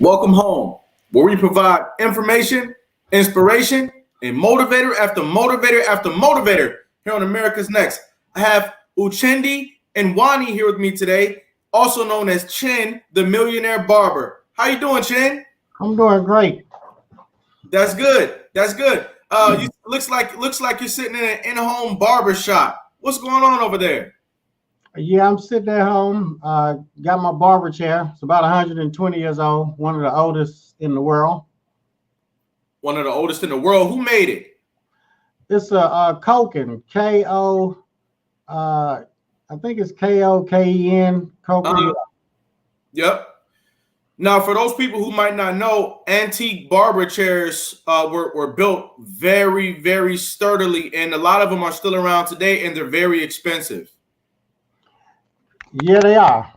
Welcome home, where we provide information, inspiration, and motivator after motivator after motivator here on America's Next. I have Uchendi and Nwani here with me today, also known as Chin, the millionaire barber. How you doing, Chin? I'm doing great. That's good. That's good. Looks like you're sitting in an in-home barber shop. What's going on over there? Yeah, I'm sitting at home. Got my barber chair. It's about 120 years old. One of the oldest in the world. One of the oldest in the world. Who made it? It's a Koken. K-O. I think it's Koken. Koken. Yep. Now, for those people who might not know, antique barber chairs were built very, very sturdily, and a lot of them are still around today, and they're very expensive. Yeah, they are.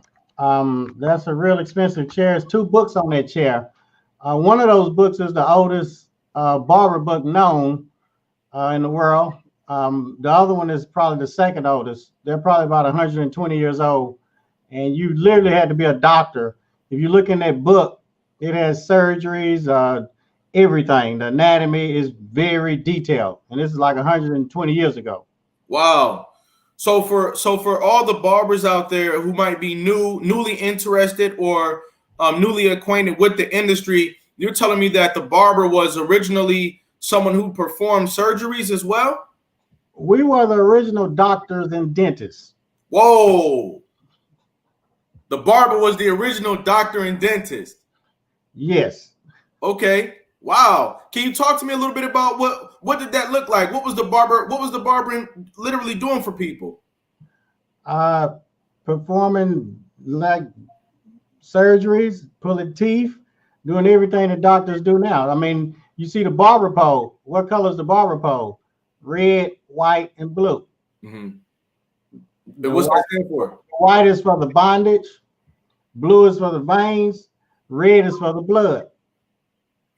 That's a real expensive chair. There's 2 books on that chair. One of those books is the oldest barber book known in the world. The other one is probably the second oldest. They're probably about 120 years old, and you literally had to be a doctor. If you look in that book, it has surgeries, everything. The anatomy is very detailed, and this is like 120 years ago. Wow. So for all the barbers out there who might be newly interested or newly acquainted with the industry, you're telling me that the barber was originally someone who performed surgeries as well? We were the original doctors and dentists. Whoa. The barber was the original doctor and dentist. Yes. Okay. Wow. Can you talk to me a little bit about what did that look like? What was the barber literally doing for people? Performing like surgeries, pulling teeth, doing everything that doctors do now. I mean, you see the barber pole. What color is the barber pole? Red, white, and blue. Mm-hmm. What's that stand for? White is for the bondage, blue is for the veins, red is for the blood.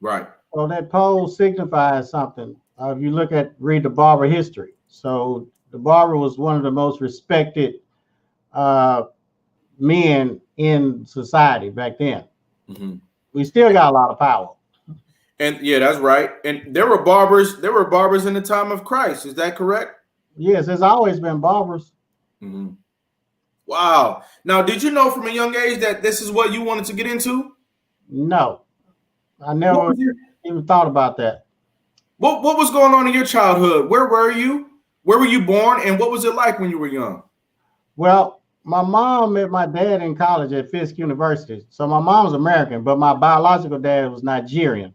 Right. So that pole signifies something. If you read the barber history. So the barber was one of the most respected men in society back then. Mm-hmm. We still got a lot of power. And yeah, that's right. And there were barbers in the time of Christ. Is that correct? Yes, there's always been barbers. Mm-hmm. Wow. Now, did you know from a young age that this is what you wanted to get into? No, I never even thought about that. What was going on in your childhood? Where were you? Where were you born? And what was it like when you were young? Well, my mom met my dad in college at Fisk University. So my mom's American, but my biological dad was Nigerian.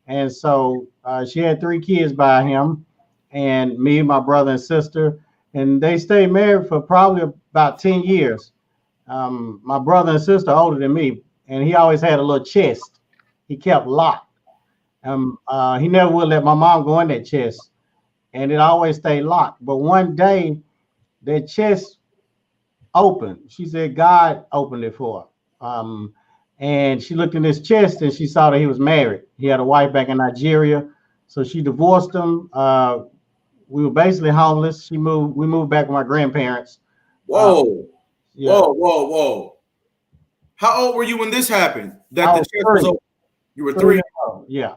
And so she had 3 kids by him, and me, my brother and sister, and they stayed married for probably about 10 years. My brother and sister older than me, and he always had a little chest he kept locked. He never would let my mom go in that chest, and it always stayed locked. But one day, that chest opened. She said God opened it for her. And she looked in his chest and she saw that he was married. He had a wife back in Nigeria. So she divorced him. We were basically homeless. We moved back with my grandparents. Whoa. Yeah. Whoa. How old were you when this happened? You were 3? Yeah.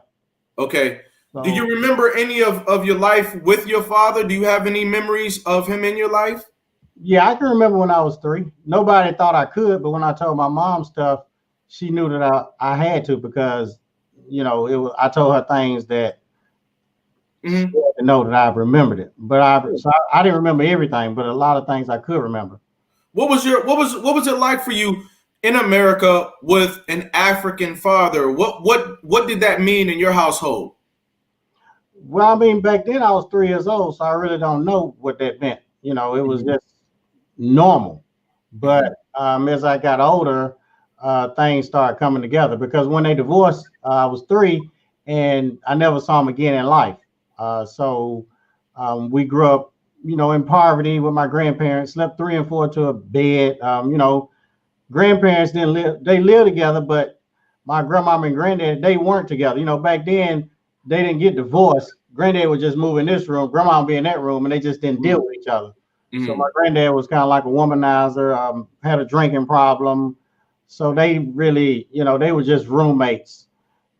Okay. So, do you remember any of your life with your father? Do you have any memories of him in your life? Yeah, I can remember when I was 3. Nobody thought I could, but when I told my mom stuff, she knew that I had to, because, I told her things that she had to know that I remembered it. But I didn't remember everything, but a lot of things I could remember. What was it like for you in America with an African father? What did that mean in your household? Well, I mean, back then I was 3 years old, so I really don't know what that meant. It was just normal. But as I got older, things started coming together, because when they divorced, I was 3 and I never saw him again in life. So we grew up, in poverty with my grandparents, slept 3 and 4 to a bed. Grandparents didn't live, they lived together, but my grandmama and granddad, they weren't together. Back then they didn't get divorced. Granddad would just move in this room, grandma would be in that room, and they just didn't deal with each other. So my granddad was kind of like a womanizer, had a drinking problem. So they really, they were just roommates.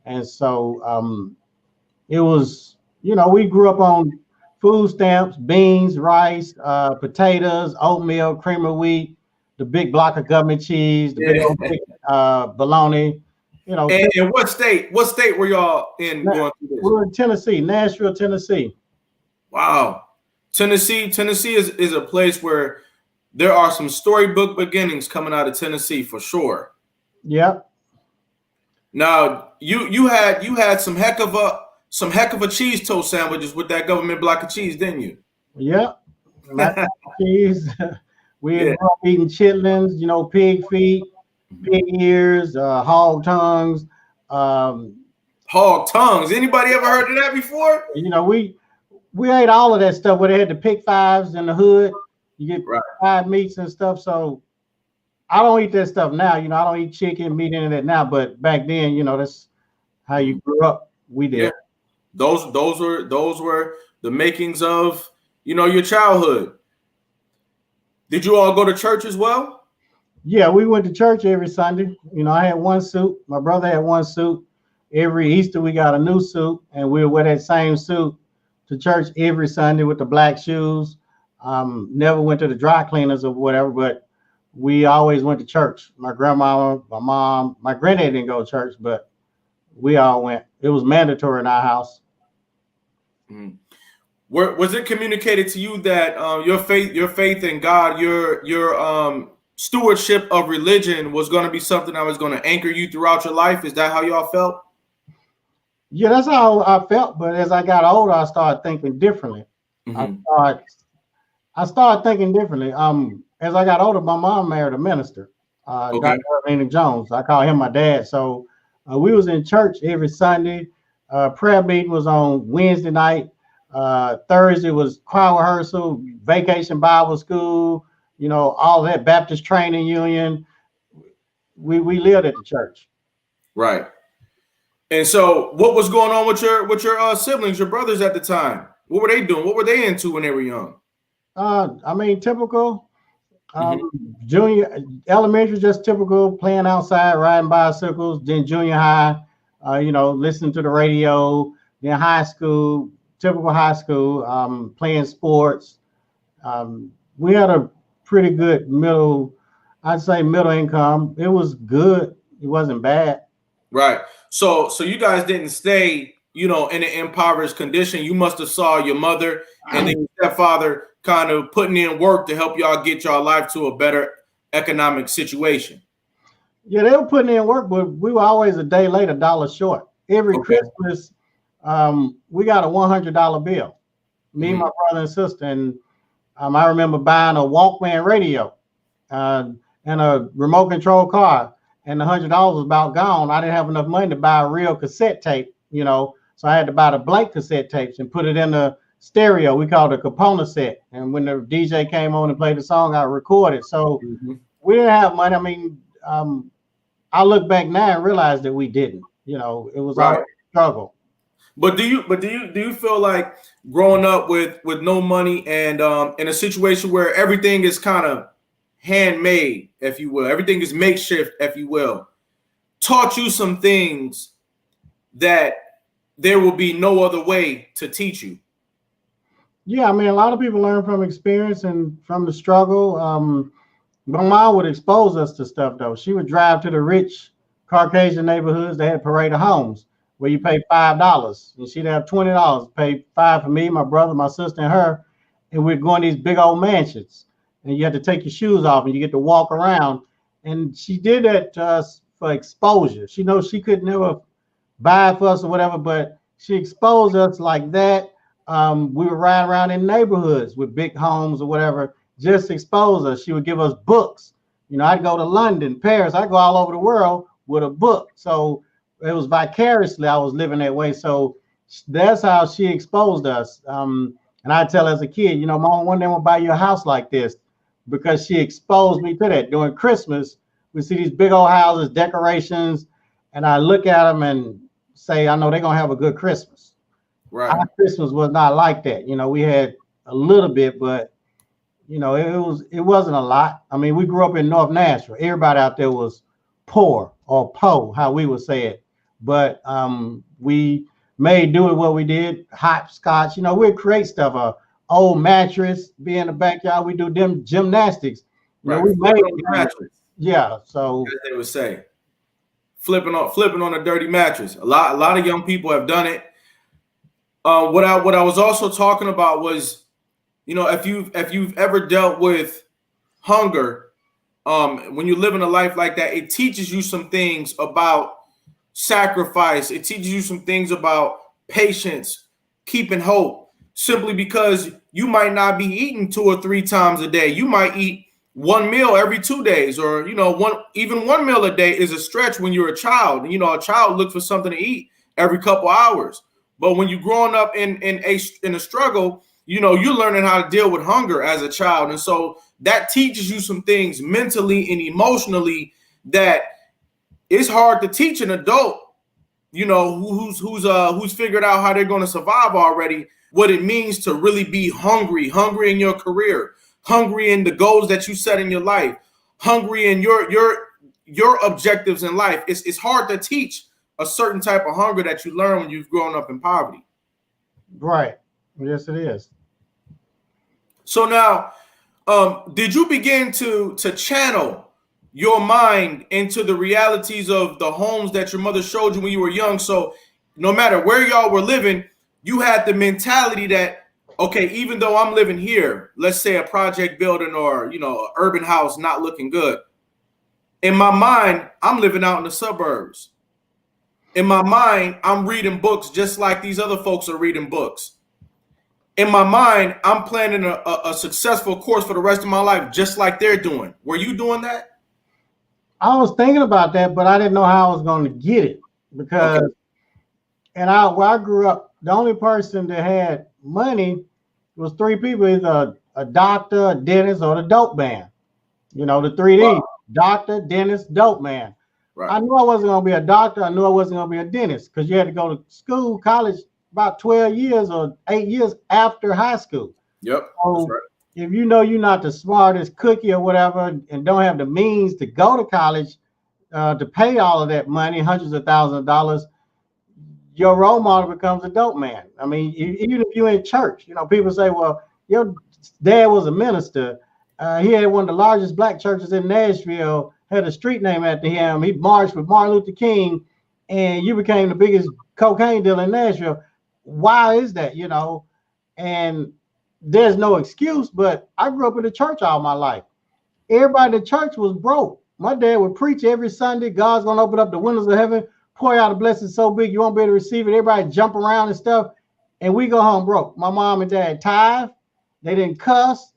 And so it was, we grew up on food stamps, beans, rice, potatoes, oatmeal, cream of wheat, the big block of government cheese, the big Yeah. old bologna. And what state were y'all in going through this? We were in Tennessee, Nashville, Tennessee. Wow. Tennessee is a place where there are some storybook beginnings coming out of Tennessee for sure. Yep. Now you had some heck of a cheese toast sandwiches with that government block of cheese, didn't you? Yep. Mac and cheese. We grew up eating chitlins, pig feet, pig ears, hog tongues. Hog tongues. Anybody ever heard of that before? We ate all of that stuff where they had the pick fives in the hood. You get fried meats and stuff. So I don't eat that stuff now. I don't eat chicken, meat, any of that now. But back then, that's how you grew up. We did. Yeah. Those were the makings of your childhood. Did you all go to church as well? Yeah, we went to church every Sunday. I had one suit. My brother had one suit. Every Easter we got a new suit, and we'll wear that same suit to church every Sunday with the black shoes. Never went to the dry cleaners or whatever, but we always went to church. My grandma, my mom, my granddad didn't go to church, but we all went. It was mandatory in our house. Mm. Was it communicated to you that your faith in God, your stewardship of religion was going to be something that was going to anchor you throughout your life? Is that how y'all felt? Yeah, that's how I felt. But as I got older, I started thinking differently. Mm-hmm. I started thinking differently. As I got older, my mom married a minister, Dr. Irving Jones. I call him my dad. So we was in church every Sunday. Prayer meeting was on Wednesday night. Thursday was choir rehearsal, vacation Bible school, all that, Baptist training union. We lived at the church. Right. And so what was going on with your siblings, your brothers at the time? What were they doing? What were they into when they were young? Typical. Junior, elementary, just typical, playing outside, riding bicycles. Then junior high, listening to the radio. Then high school, typical high school, playing sports. We had a pretty good middle income. It was good. It wasn't bad. Right. So you guys didn't stay, in an impoverished condition. You must have saw your mother and then your stepfather kind of putting in work to help y'all get y'all life to a better economic situation. Yeah, they were putting in work, but we were always a day late, $1 short. Every Christmas, we got a $100 bill. Me, my brother and sister, and I remember buying a Walkman radio and a remote control car, and the $100 was about gone. I didn't have enough money to buy a real cassette tape, so I had to buy the blank cassette tapes and put it in the stereo. We called it a component set, and when the DJ came on and played the song, I recorded. So we didn't have money. I mean, I look back now and realize that we didn't. It was always a struggle. But do you feel like growing up with no money and in a situation where everything is kind of handmade, if you will, everything is makeshift, if you will, taught you some things that there will be no other way to teach you? Yeah, I mean, a lot of people learn from experience and from the struggle. My mom would expose us to stuff, though. She would drive to the rich Caucasian neighborhoods. They had parade of homes where you pay $5, and she'd have $20. Pay $5 for me, my brother, my sister, and her, and we'd go in these big old mansions. And you had to take your shoes off, and you get to walk around. And she did that to us for exposure. She knows she could never buy for us or whatever, but she exposed us like that. We would ride around in neighborhoods with big homes or whatever, just expose us. She would give us books. I'd go to London, Paris. I'd go all over the world with a book. So it was vicariously I was living that way. So that's how she exposed us. And I tell as a kid, Mom, one day I'm gonna buy you a house like this, because she exposed me to that. During Christmas, we see these big old houses, decorations, and I look at them and say, I know they're gonna have a good Christmas. Right. Our Christmas was not like that. We had a little bit, but it wasn't a lot. I mean, we grew up in North Nashville. Everybody out there was poor or po, how we would say it. But we made do with what we did, hopscotch. You know, we'd create stuff, old mattress, be in the backyard, we do them gymnastics. You know, Right. we Flipping made on the mattress. yeah. So As they would say. Flipping on a dirty mattress. A lot of young people have done it. What I was also talking about was, you know, if you've ever dealt with hunger, when you're living a life like that, it teaches you some things about sacrifice. It teaches you some things about patience, keeping hope, simply because you might not be eating 2 or 3 times a day. You might eat one meal every 2 days, or, you know, one meal a day is a stretch when you're a child. You know, a child looks for something to eat every couple hours. But when you're growing up in a struggle, you know, you're learning how to deal with hunger as a child. And so that teaches you some things mentally and emotionally that it's hard to teach an adult, you know, who's figured out how they're going to survive already, what it means to really be hungry in your career, hungry in the goals that you set in your life, hungry in your objectives in life. It's hard to teach a certain type of hunger that you learn when you've grown up in poverty. right. Yes, it is. So now, did you begin to channel your mind into the realities of the homes that your mother showed you when you were young? So no matter where y'all were living, you had the mentality that, okay, even though I'm living here, let's say a project building or, you know, an urban house not looking good, in my mind, I'm living out in the suburbs. In my mind, I'm reading books just like these other folks are reading books. In my mind, I'm planning a successful course for the rest of my life, just like they're doing. Were you doing that? I was thinking about that, but I didn't know how I was going to get it because, Okay. and where I grew up, the only person that had money was 3 people, either a doctor, a dentist, or the dope man. You know, the 3 Ds: Wow. doctor, dentist, dope man. Right. I knew I wasn't going to be a doctor. I knew I wasn't going to be a dentist because you had to go to school, college, about 12 years or 8 years after high school. Yep. So That's right. if you know you're not the smartest cookie or whatever and don't have the means to go to college to pay all of that money, hundreds of thousands of dollars, your role model becomes a dope man. I mean, even if you're in church, you know, people say, well, your dad was a minister. He had one of the largest black churches in Nashville, had a street name after him. He marched with Martin Luther King, and you became the biggest cocaine dealer in Nashville. Why is that, you know? And there's no excuse, but I grew up in the church all my life. Everybody in the church was broke. My dad would preach every Sunday. God's going to open up the windows of heaven, pour out a blessing so big you won't be able to receive it. Everybody jump around and stuff, and we go home broke. My mom and dad tithe. They didn't cuss.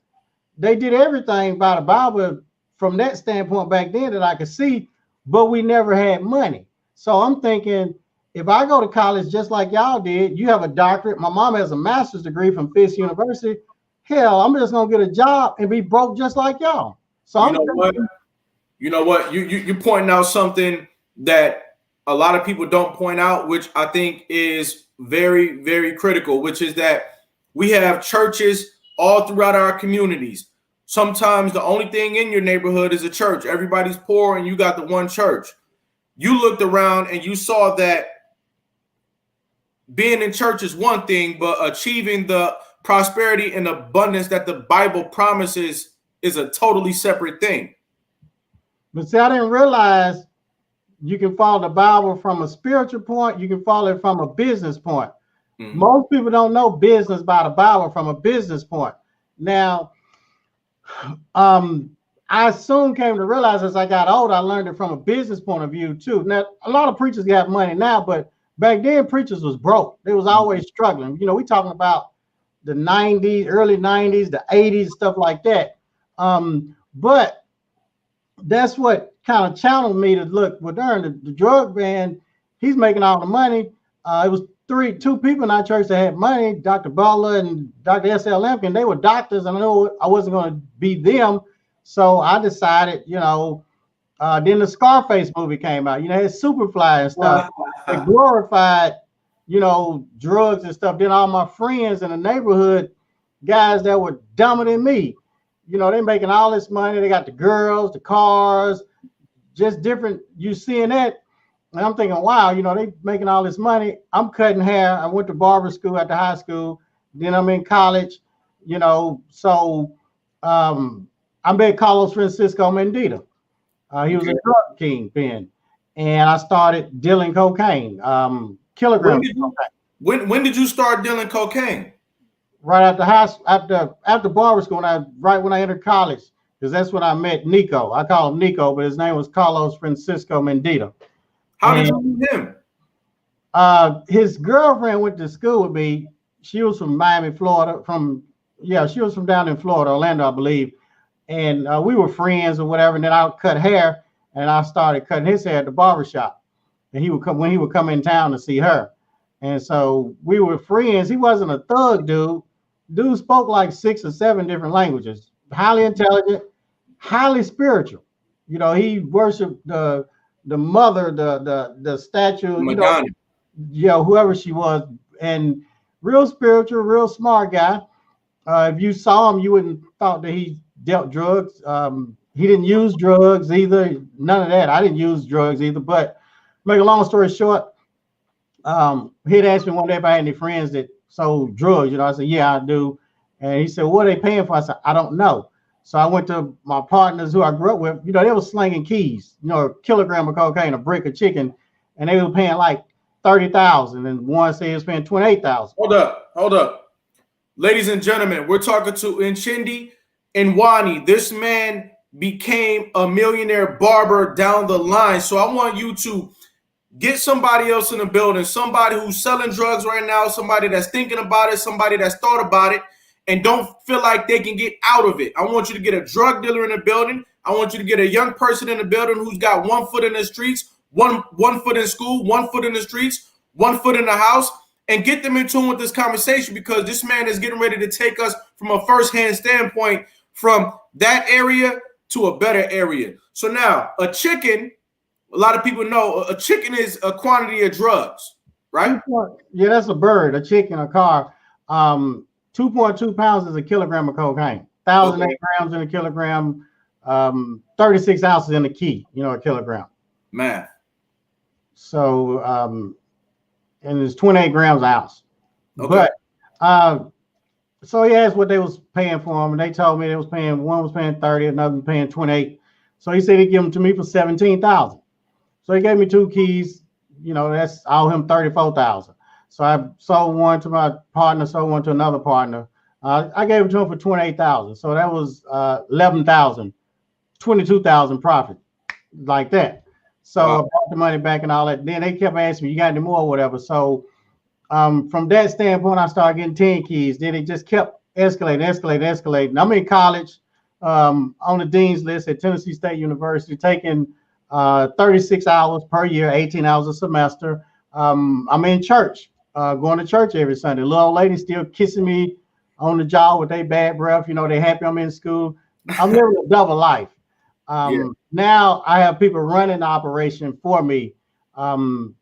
They did everything by the Bible from that standpoint back then that I could see, but we never had money. So I'm thinking, if I go to college just like y'all did, you have a doctorate. My mom has a master's degree from Fisk University. Hell, I'm just gonna get a job and be broke just like y'all. So You know what? You know what? You're pointing out something that a lot of people don't point out, which I think is very, very critical, which is that we have churches all throughout our communities. Sometimes the only thing in your neighborhood is a church. Everybody's poor and you got the one church. You looked around and you saw that being in church is one thing, but achieving the prosperity and abundance that the Bible promises is a totally separate thing. But see, I didn't realize you can follow the Bible from a spiritual point. You can follow it from a business point. Mm-hmm. Most people don't know business by the Bible from a business point. Now, I soon came to realize as I got older, I learned it from a business point of view too. Now, a lot of preachers got money now, but back then preachers was broke. They was always struggling. You know, we talking about the 90s, early 90s, the 80s, stuff like that. But that's what kind of channeled me to look, well, darn, the drug man, he's making all the money. It was two people in our church that had money, Dr. Butler and Dr. S.L. Lampkin. They were doctors, and I knew I wasn't going to be them. So I decided, you know, then the Scarface movie came out. You know, it had Superfly and stuff. It glorified, you know, drugs and stuff. Then all my friends in the neighborhood, guys that were dumber than me, you know, they're making all this money. They got the girls, the cars, just different. You seeing that, and I'm thinking, wow, you know, they making all this money. I'm cutting hair. I went to barber school at the high school. Then I'm in college, you know. So I met Carlos Francisco Mendita. He was a drug kingpin, and I started dealing cocaine, kilograms. When did you start dealing cocaine? Right after barber school, right when I entered college, because that's when I met Nico. I call him Nico, but his name was Carlos Francisco Mendita. How did you meet him? His girlfriend went to school with me. She was from Miami, Florida. She was from down in Florida, Orlando, I believe. And we were friends or whatever. And then I would cut hair, and I started cutting his hair at the barbershop. And he would come when he would come in town to see her. And so we were friends. He wasn't a thug dude. Dude spoke like 6 or 7 different languages. Highly intelligent, highly spiritual. You know, he worshipped the mother, the statue, Madonna. You know, whoever she was, and real spiritual, real smart guy. If you saw him, you wouldn't thought that he dealt drugs. He didn't use drugs either. None of that. I didn't use drugs either. But make a long story short, he'd asked me one day if I had any friends that sold drugs. You know, I said, yeah, I do. And he said, what are they paying for? I said, I don't know. So I went to my partners who I grew up with. You know, they were slinging keys, you know, a kilogram of cocaine, a brick of chicken, and they were paying like $30,000, and one said he was paying $28,000. Hold up. Ladies and gentlemen, we're talking to Uchendi and Nwani. This man became a millionaire barber down the line. So I want you to get somebody else in the building, somebody who's selling drugs right now, somebody that's thinking about it, somebody that's thought about it, and don't feel like they can get out of it. I want you to get a drug dealer in the building. I want you to get a young person in the building who's got 1 foot in the streets, one foot in school, 1 foot in the streets, 1 foot in the house, and get them in tune with this conversation, because this man is getting ready to take us from a first-hand standpoint from that area to a better area. So now, a chicken, a lot of people know a chicken is a quantity of drugs, right? Yeah, that's a bird, a chicken, a car. 2.2 pounds is a kilogram of cocaine. 1,008 grams in a kilogram. 36 ounces in a key, you know, a kilogram. Math. So, and it's 28 grams an ounce. Okay. But, so he asked what they was paying for him, and they told me they was paying, one was paying 30, another was paying 28. So he said he'd give them to me for 17,000. So he gave me 2 keys, you know, that's, I owe him 34,000. So I sold one to my partner, sold one to another partner. I gave it to him for 28,000. So that was 11,000, 22,000 profit, like that. So I brought the money back and all that. Then they kept asking me, you got any more or whatever. So from that standpoint, I started getting 10 keys. Then it just kept escalating. I'm in college on the dean's list at Tennessee State University, taking 36 hours per year, 18 hours a semester. I'm in church, going to church every Sunday. Little old lady still kissing me on the jaw with their bad breath. You know, they happy I'm in school. I'm living a double life. Now I have people running the operation for me. I'm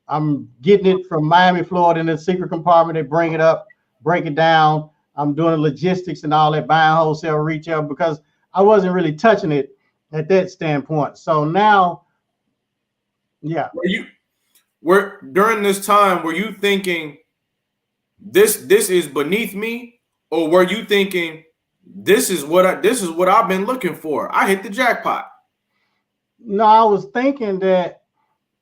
getting it from Miami, Florida in the secret compartment. They bring it up, break it down. I'm doing the logistics and all that, buying wholesale, retail, because I wasn't really touching it at that standpoint. So now, yeah. During this time, were you thinking this is beneath me, or were you thinking this is what I've been looking for? I hit the jackpot. No, I was thinking that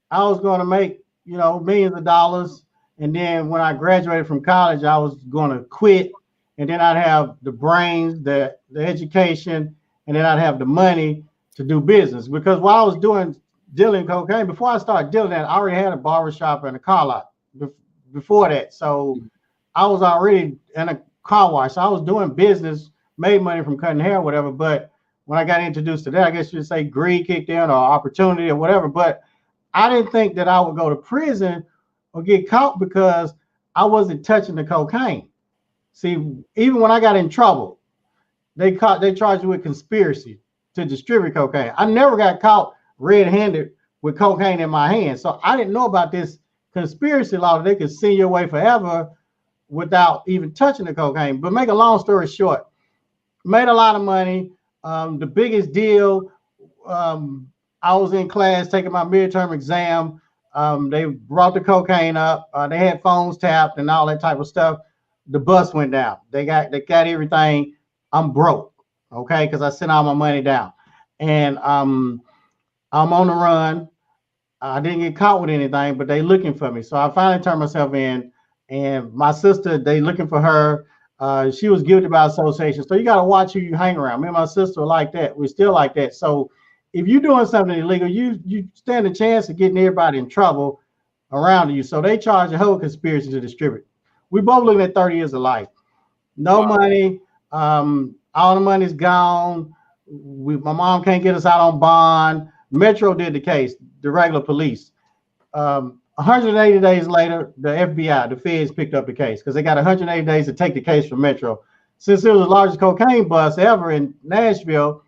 I was going to make, you know, millions of dollars. And then when I graduated from college, I was going to quit. And then I'd have the brains, the education, and then I'd have the money to do business. Because while I was dealing cocaine, before I started dealing that, I already had a barbershop and a car lot before that. So I was already in a car wash. So I was doing business, made money from cutting hair or whatever. But when I got introduced to that, I guess you'd say greed kicked in, or opportunity or whatever. But I didn't think that I would go to prison or get caught because I wasn't touching the cocaine. See, even when I got in trouble, they charged me with conspiracy to distribute cocaine. I never got caught red-handed with cocaine in my hand. So I didn't know about this conspiracy law that they could send you away forever without even touching the cocaine. But make a long story short, made a lot of money. The biggest deal, I was in class taking my midterm exam. They brought the cocaine up. They had phones tapped and all that type of stuff. The bus went down. They got everything. I'm broke, okay, because I sent all my money down, and I'm on the run. I didn't get caught with anything, but they looking for me. So I finally turned myself in, and my sister, they looking for her. She was guilty by association. So you got to watch who you hang around. Me and my sister are like that. We're still like that. So if you're doing something illegal, you stand a chance of getting everybody in trouble around you. So they charge a whole conspiracy to distribute. We both looking at 30 years of life. No money. All the money's gone. My mom can't get us out on bond. Metro did the case, the regular police. 180 days later, the FBI, the feds picked up the case because they got 180 days to take the case from Metro. Since it was the largest cocaine bust ever in Nashville,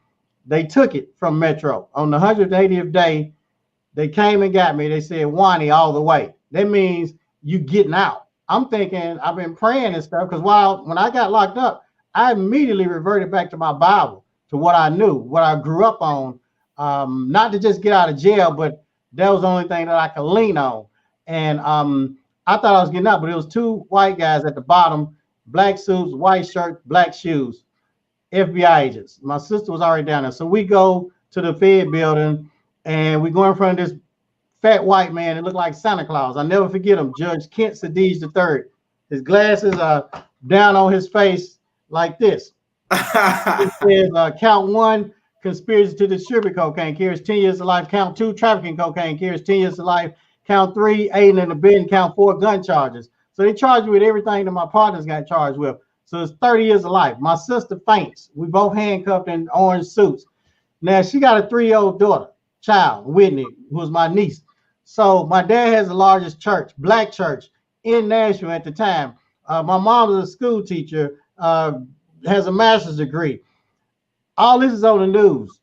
they took it from Metro. On the 180th day, they came and got me. They said, Nwani all the way. That means you getting out. I'm thinking, I've been praying and stuff because when I got locked up, I immediately reverted back to my Bible, to what I knew, what I grew up on. Not to just get out of jail, but that was the only thing that I could lean on. And I thought I was getting out, but it was two white guys at the bottom, black suits, white shirt, black shoes, FBI agents. My sister was already down there. So we go to the Fed building and we go in front of this fat white man. It looked like Santa Claus. I'll never forget him, Judge Kent Sadiq III. His glasses are down on his face like this. It says, count 1, conspiracy to distribute cocaine, carries 10 years to life. Count 2, trafficking cocaine, carries 10 years to life. Count 3, aiding and abetting. Count 4, gun charges. So they charge you with everything that my partners got charged with. So it's 30 years of life. My sister faints. We both handcuffed in orange suits. Now she got a 3-year-old daughter, child, Whitney, who was my niece. So my dad has the largest church, black church in Nashville at the time. My mom is a school teacher, has a master's degree. All this is on the news.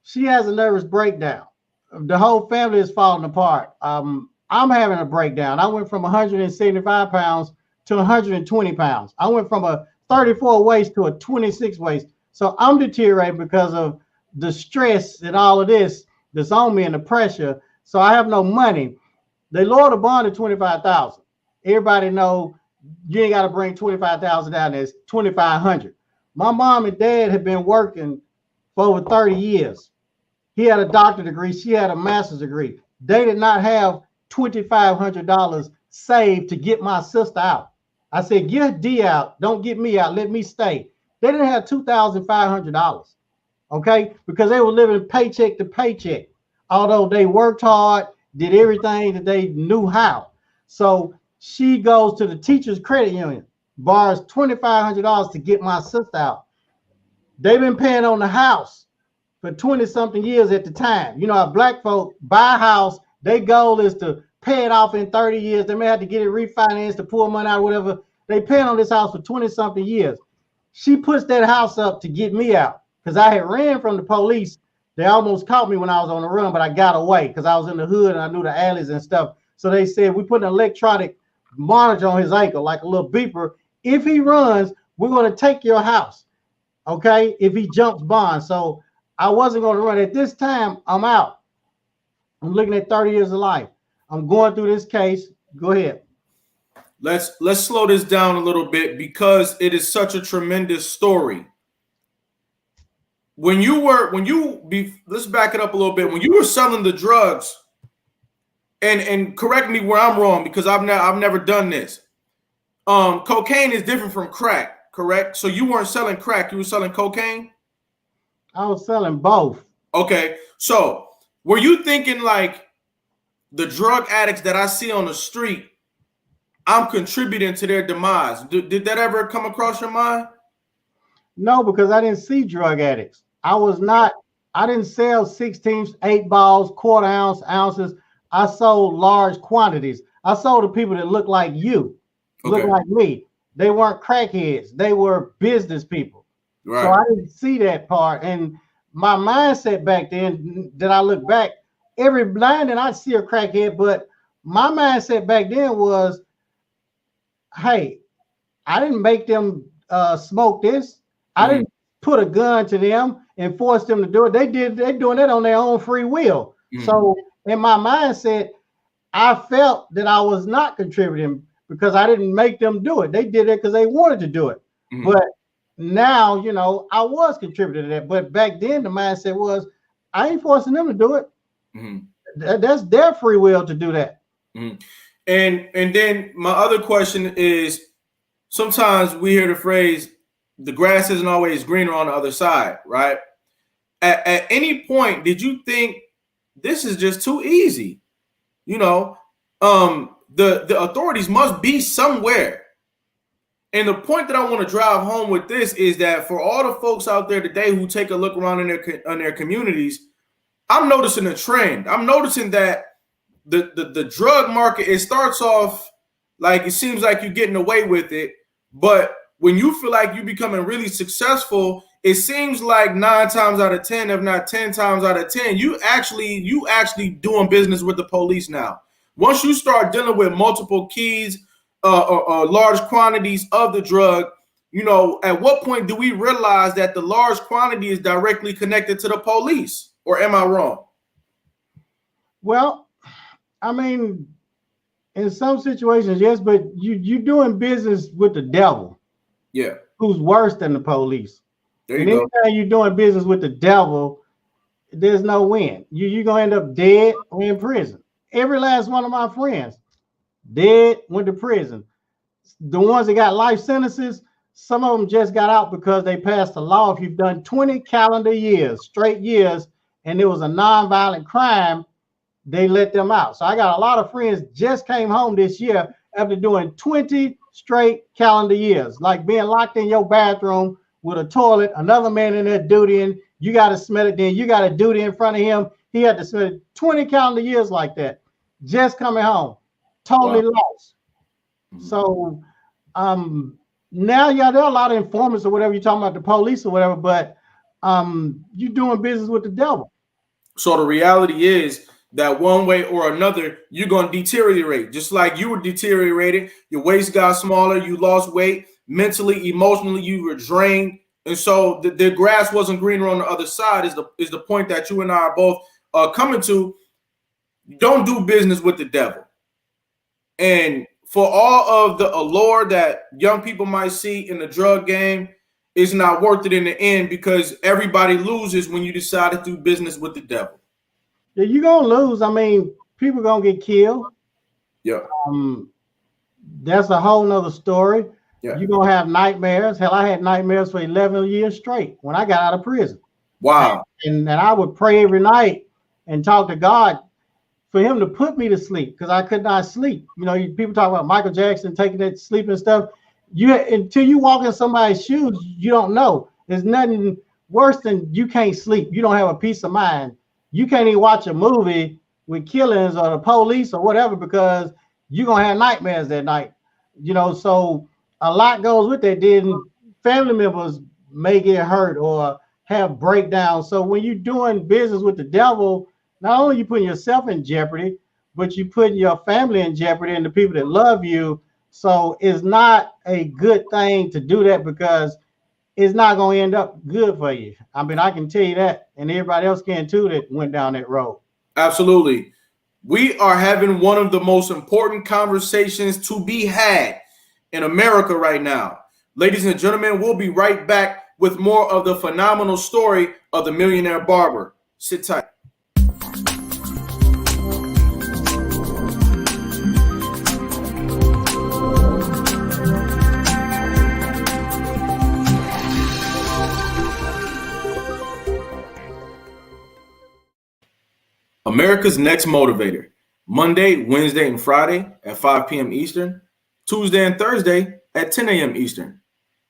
She has a nervous breakdown. The whole family is falling apart. I'm having a breakdown. I went from 175 pounds to 120 pounds. I went from a 34 waist to a 26 waist. So I'm deteriorating because of the stress and all of this that's on me and the pressure. So I have no money. They lowered the bond to 25,000. Everybody know you ain't got to bring 25,000 down there. It's 2,500. My mom and dad had been working for over 30 years. He had a doctorate degree. She had a master's degree. They did not have $2,500 saved to get my sister out. I said, get D out. Don't get me out. Let me stay. They didn't have $2,500, okay? Because they were living paycheck to paycheck. Although they worked hard, did everything that they knew how. So she goes to the teacher's credit union, borrows $2,500 to get my sister out. They've been paying on the house for 20-something years at the time. You know, how black folk buy a house, their goal is to pay it off in 30 years. They may have to get it refinanced to pull money out or whatever. They paying on this house for 20-something years. She puts that house up to get me out because I had ran from the police. They almost caught me when I was on the run, but I got away because I was in the hood and I knew the alleys and stuff. So they said, we put an electronic monitor on his ankle, like a little beeper. If he runs, we're going to take your house, okay, if he jumps bond. So I wasn't going to run. At this time, I'm out. I'm looking at 30 years of life. I'm going through this case. Go ahead. Let's slow this down a little bit because it is such a tremendous story. Let's back it up a little bit. When you were selling the drugs, and correct me where I'm wrong because I've never done this. Cocaine is different from crack, correct? So you weren't selling crack, you were selling cocaine? I was selling both. Okay. So were you thinking like the drug addicts that I see on the street, I'm contributing to their demise? Did that ever come across your mind? No, because I didn't see drug addicts. I didn't sell 16, 8 balls, quarter ounce, ounces. I sold large quantities. I sold to people that look like you, look like me. They weren't crackheads. They were business people. Right. So I didn't see that part. And my mindset back then, that I look back, every blind and I see a crackhead, but my mindset back then was, hey, I didn't make them smoke this. I didn't put a gun to them and force them to do it. They're doing that on their own free will. So in my mindset, I felt that I was not contributing because I didn't make them do it. They did it because they wanted to do it. But now, you know, I was contributing to that. But back then, the mindset was, I ain't forcing them to do it. That's their free will to do that. And then my other question is, sometimes we hear the phrase, the grass isn't always greener on the other side, right? At any point, did you think this is just too easy? You know, the authorities must be somewhere. And the point that I want to drive home with this is that for all the folks out there today who take a look around in their communities, I'm noticing a trend. I'm noticing that the drug market, it starts off like it seems like you're getting away with it, but when you feel like you're becoming really successful, it seems like 9 times out of 10, if not 10 times out of 10, you actually doing business with the police now. Once you start dealing with multiple keys, large quantities of the drug, you know, at what point do we realize that the large quantity is directly connected to the police? Or am I wrong? Well, I mean, in some situations, yes, but you doing business with the devil. Yeah. Who's worse than the police. There you go. Anytime you're doing business with the devil, there's no win. You're going to end up dead or in prison. Every last one of my friends, dead, went to prison. The ones that got life sentences, some of them just got out because they passed a law. If you've done 20 calendar years, straight years, and it was a nonviolent crime, they let them out. So I got a lot of friends just came home this year after doing 20 straight calendar years, like being locked in your bathroom with a toilet, another man in there dutying, you got to smell it, then you got to duty in front of him. He had to smell it 20 calendar years like that, just coming home, totally lost. So now, yeah, there are a lot of informants or whatever, you're talking about the police or whatever, but you're doing business with the devil. So the reality is that one way or another, you're going to deteriorate. Just like you were deteriorating, your waist got smaller, you lost weight, mentally, emotionally, you were drained. And so the grass wasn't greener on the other side is the point that you and I are both coming to. Don't do business with the devil. And for all of the allure that young people might see in the drug game, it's not worth it in the end because everybody loses when you decide to do business with the devil. Yeah, you're gonna lose. I mean, people gonna get killed. Yeah. That's a whole nother story. Yeah. You're gonna have nightmares. Hell, I had nightmares for 11 years straight when I got out of prison. Wow. And I would pray every night and talk to God for him to put me to sleep because I could not sleep. You know, people talk about Michael Jackson taking that sleep and stuff. Until you walk in somebody's shoes, you don't know. There's nothing worse than you can't sleep. You don't have a peace of mind. You can't even watch a movie with killings or the police or whatever because you're going to have nightmares that night. You know, so a lot goes with that. Then family members may get hurt or have breakdowns. So when you're doing business with the devil, not only are you putting yourself in jeopardy, but you're putting your family in jeopardy and the people that love you. So it's not a good thing to do that because it's not going to end up good for you. I mean, I can tell you that, and everybody else can too that went down that road. Absolutely. We are having one of the most important conversations to be had in America right now. Ladies and gentlemen, we'll be right back with more of the phenomenal story of the millionaire barber. Sit tight. America's Next Motivator, Monday, Wednesday, and Friday at 5 p.m. Eastern, Tuesday and Thursday at 10 a.m. Eastern.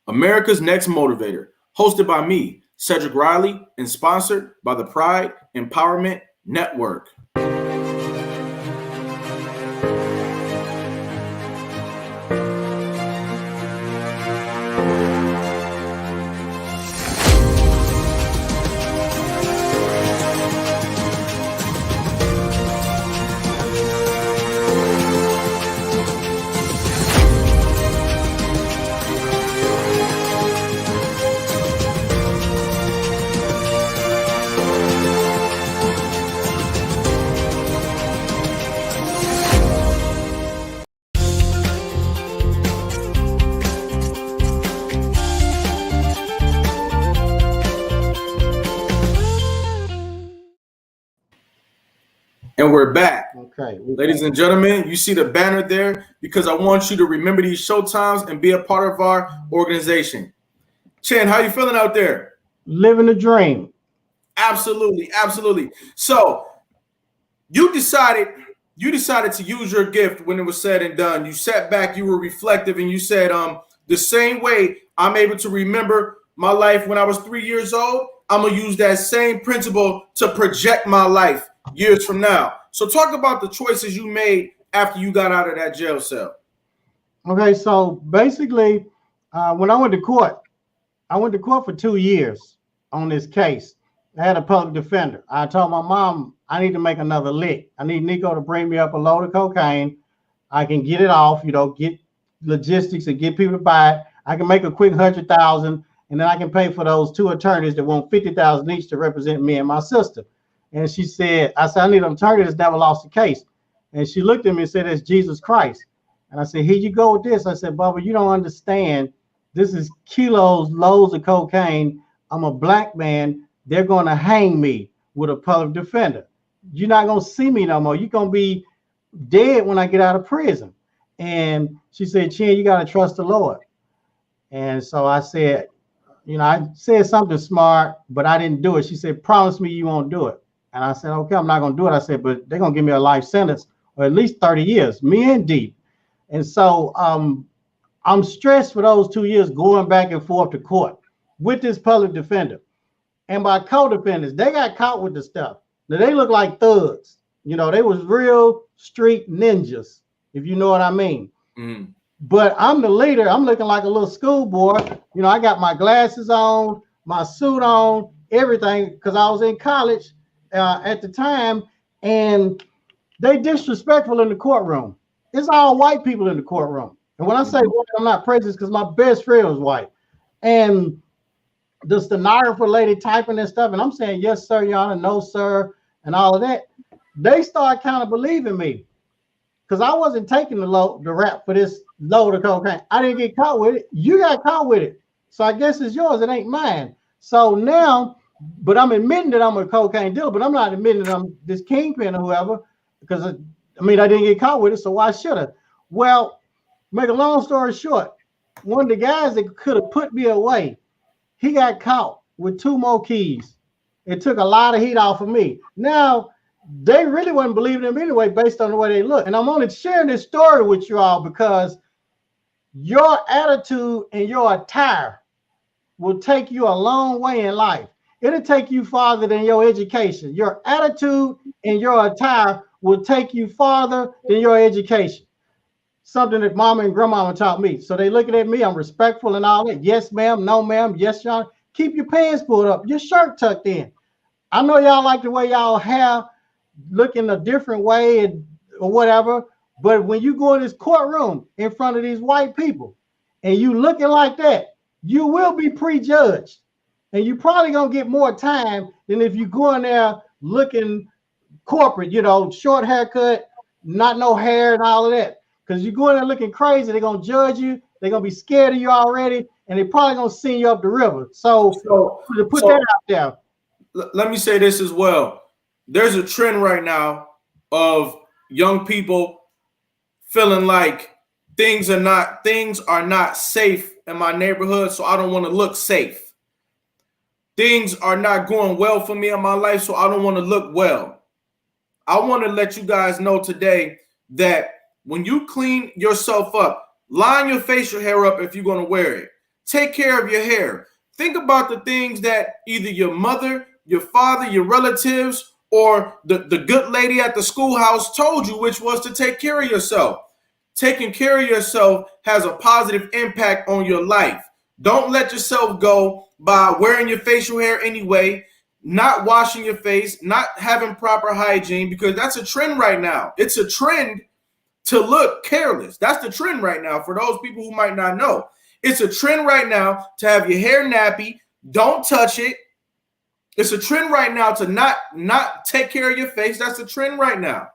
America's Next Motivator, hosted by me, Cedric Riley, and sponsored by the Pride Empowerment Network. And we're back. Okay. Ladies and gentlemen, you see the banner there because I want you to remember these show times and be a part of our organization. Chen, how you feeling out there? Living the dream. Absolutely, absolutely. So you decided to use your gift when it was said and done. You sat back, you were reflective, and you said, the same way I'm able to remember my life when I was 3 years old, I'm gonna use that same principle to project my life years from now. So talk about the choices you made after you got out of that jail cell. Okay, so basically, when I went to court for 2 years on this case. I had a public defender. I told my mom, I need to make another lick. I need Nico to bring me up a load of cocaine. I can get it off, get logistics and get people to buy it. I can make a quick 100,000, and then I can pay for those 2 attorneys that want 50,000 each to represent me and my sister. And she said, I said, I need an attorney that's never lost a case. And she looked at me and said, that's Jesus Christ. And I said, here you go with this. I said, Bubba, you don't understand. This is loads of cocaine. I'm a black man. They're going to hang me with a public defender. You're not going to see me no more. You're going to be dead when I get out of prison. And she said, Chen, you got to trust the Lord. And so I said, I said something smart, but I didn't do it. She said, promise me you won't do it. And I said, okay, I'm not going to do it. I said, but they're going to give me a life sentence or at least 30 years, me and Deep. And so I'm stressed for those 2 years going back and forth to court with this public defender. And my co-defendants, they got caught with the stuff. Now, they look like thugs. They was real street ninjas, if you know what I mean. Mm. But I'm the leader. I'm looking like a little schoolboy. I got my glasses on, my suit on, everything, because I was in college at the time. And they disrespectful in the courtroom. It's all white people in the courtroom. And when I say white, I'm not prejudiced because my best friend was white. And the stenographer lady typing and stuff, and I'm saying, yes, sir, Your Honor, no, sir, and all of that. They start kind of believing me because I wasn't taking the rap for this load of cocaine. I didn't get caught with it. You got caught with it. So I guess it's yours. It ain't mine. So now, but I'm admitting that I'm a cocaine dealer, but I'm not admitting that I'm this kingpin or whoever because, I didn't get caught with it, so why should I? Well, make a long story short, one of the guys that could have put me away, he got caught with 2 more keys. It took a lot of heat off of me. Now, they really wasn't believing him anyway based on the way they look. And I'm only sharing this story with you all because your attitude and your attire will take you a long way in life. It'll take you farther than your education. Your attitude and your attire will take you farther than your education. Something that mama and grandmama taught me. So they looking at me, I'm respectful and all that. Yes, ma'am, no, ma'am, yes, y'all. Keep your pants pulled up, your shirt tucked in. I know y'all like the way y'all hair looking a different way or whatever, but when you go in this courtroom in front of these white people and you looking like that, you will be prejudged. And you probably gonna get more time than if you go in there looking corporate, short haircut, not no hair and all of that. Because you go in there looking crazy, they're going to judge you. They're going to be scared of you already. And they're probably going to send you up the river. So to put that out there. Let me say this as well. There's a trend right now of young people feeling like things are not safe in my neighborhood, so I don't want to look safe. Things are not going well for me in my life, so I don't want to look well. I want to let you guys know today that when you clean yourself up, line your facial hair up if you're going to wear it. Take care of your hair. Think about the things that either your mother, your father, your relatives, or the good lady at the schoolhouse told you, which was to take care of yourself. Taking care of yourself has a positive impact on your life. Don't let yourself go by wearing your facial hair anyway, not washing your face, not having proper hygiene, because that's a trend right now. It's a trend to look careless. That's the trend right now for those people who might not know. It's a trend right now to have your hair nappy. Don't touch it. It's a trend right now to not take care of your face. That's a trend right now.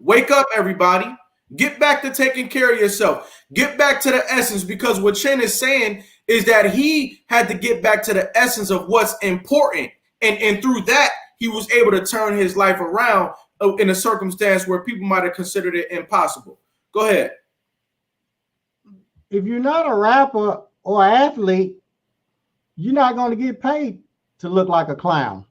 Wake up, everybody. Get back to taking care of yourself. Get back to the essence, because what Chen is saying is that he had to get back to the essence of what's important. And through that, he was able to turn his life around in a circumstance where people might have considered it impossible? Go ahead. If you're not a rapper or athlete, you're not going to get paid to look like a clown.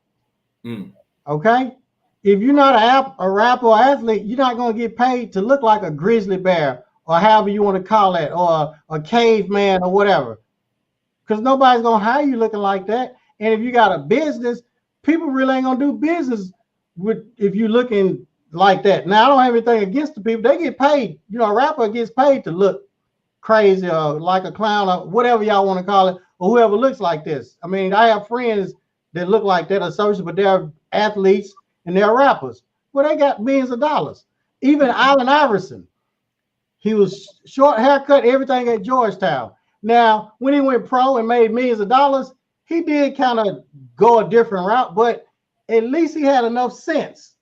Okay? If you're not a rapper or athlete, you're not going to get paid to look like a grizzly bear or however you want to call it, or a caveman or whatever. Because nobody's going to hire you looking like that. And if you got a business, people really ain't going to do business with if you're looking like that. Now, I don't have anything against the people. They get paid. You know, a rapper gets paid to look crazy or like a clown or whatever y'all want to call it, or whoever looks like this. I mean, I have friends that look like that, associates, but they're athletes and they're rappers. Well, they got millions of dollars. Even Allen Iverson, he was short haircut, everything at Georgetown. Now, when he went pro and made millions of dollars, he did kind of go a different route, but at least he had enough sense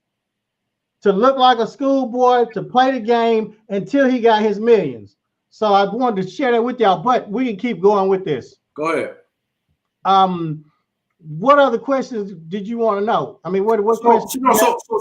to look like a schoolboy, to play the game until he got his millions. So I wanted to share that with y'all, but we can keep going with this. Go ahead. What other questions did you want to know? I mean, what questions?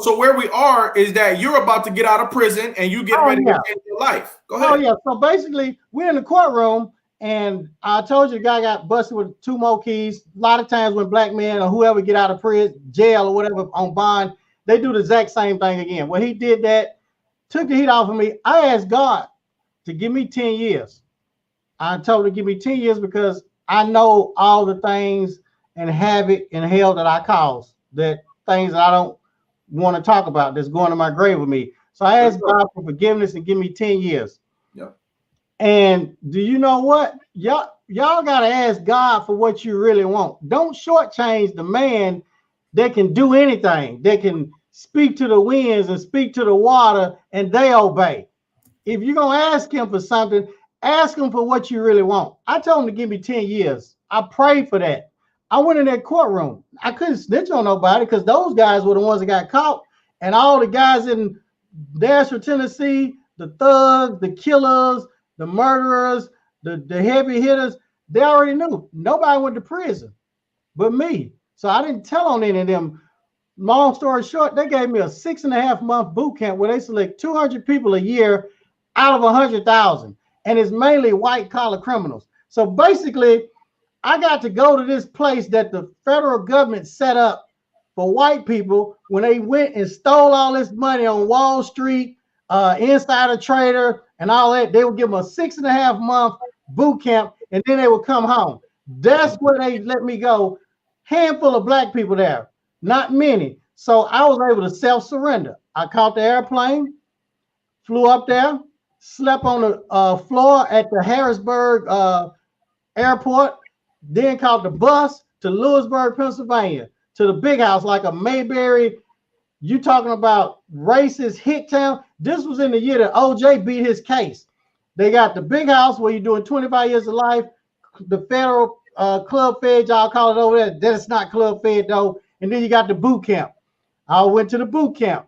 So where we are is that you're about to get out of prison and you get ready to change your life. Go ahead. Oh yeah. So basically, we're in the courtroom, and I told you the guy got busted with 2 more keys. A lot of times when black men or whoever get out of prison, jail or whatever on bond, they do the exact same thing again. When he did that, took the heat off of me. I asked God to give me 10 years. I told him to give me 10 years because I know all the things and havoc and hell that I caused, that things that I don't want to talk about that's going to my grave with me. So I asked God for forgiveness and give me 10 years. Yeah. And do you know what? Y'all got to ask God for what you really want. Don't shortchange the man that can do anything, that can speak to the winds and speak to the water and they obey. If you're going to ask him for something, ask him for what you really want. I told him to give me 10 years. I prayed for that. I went in that courtroom. I couldn't snitch on nobody because those guys were the ones that got caught. And all the guys in Nashville, Tennessee, the thugs, the killers, the murderers, the heavy hitters, they already knew. Nobody went to prison but me. So I didn't tell on any of them. Long story short, they gave me a 6.5-month boot camp where they select 200 people a year out of 100,000. And it's mainly white collar criminals. So basically, I got to go to this place that the federal government set up for white people when they went and stole all this money on Wall Street, insider trader and all that. They would give them a 6.5-month boot camp and then they would come home. That's where they let me go. Handful of black people there, not many. So I was able to self-surrender. I caught the airplane, flew up there, slept on the floor at the Harrisburg airport, then caught the bus to Lewisburg, Pennsylvania, to the big house like a Mayberry. You talking about racist hit town? This was in the year that OJ beat his case. They got the big house where you're doing 25 years of life, the federal club fed, y'all call it over there. That's not club fed though. And then you got the boot camp. I went to the boot camp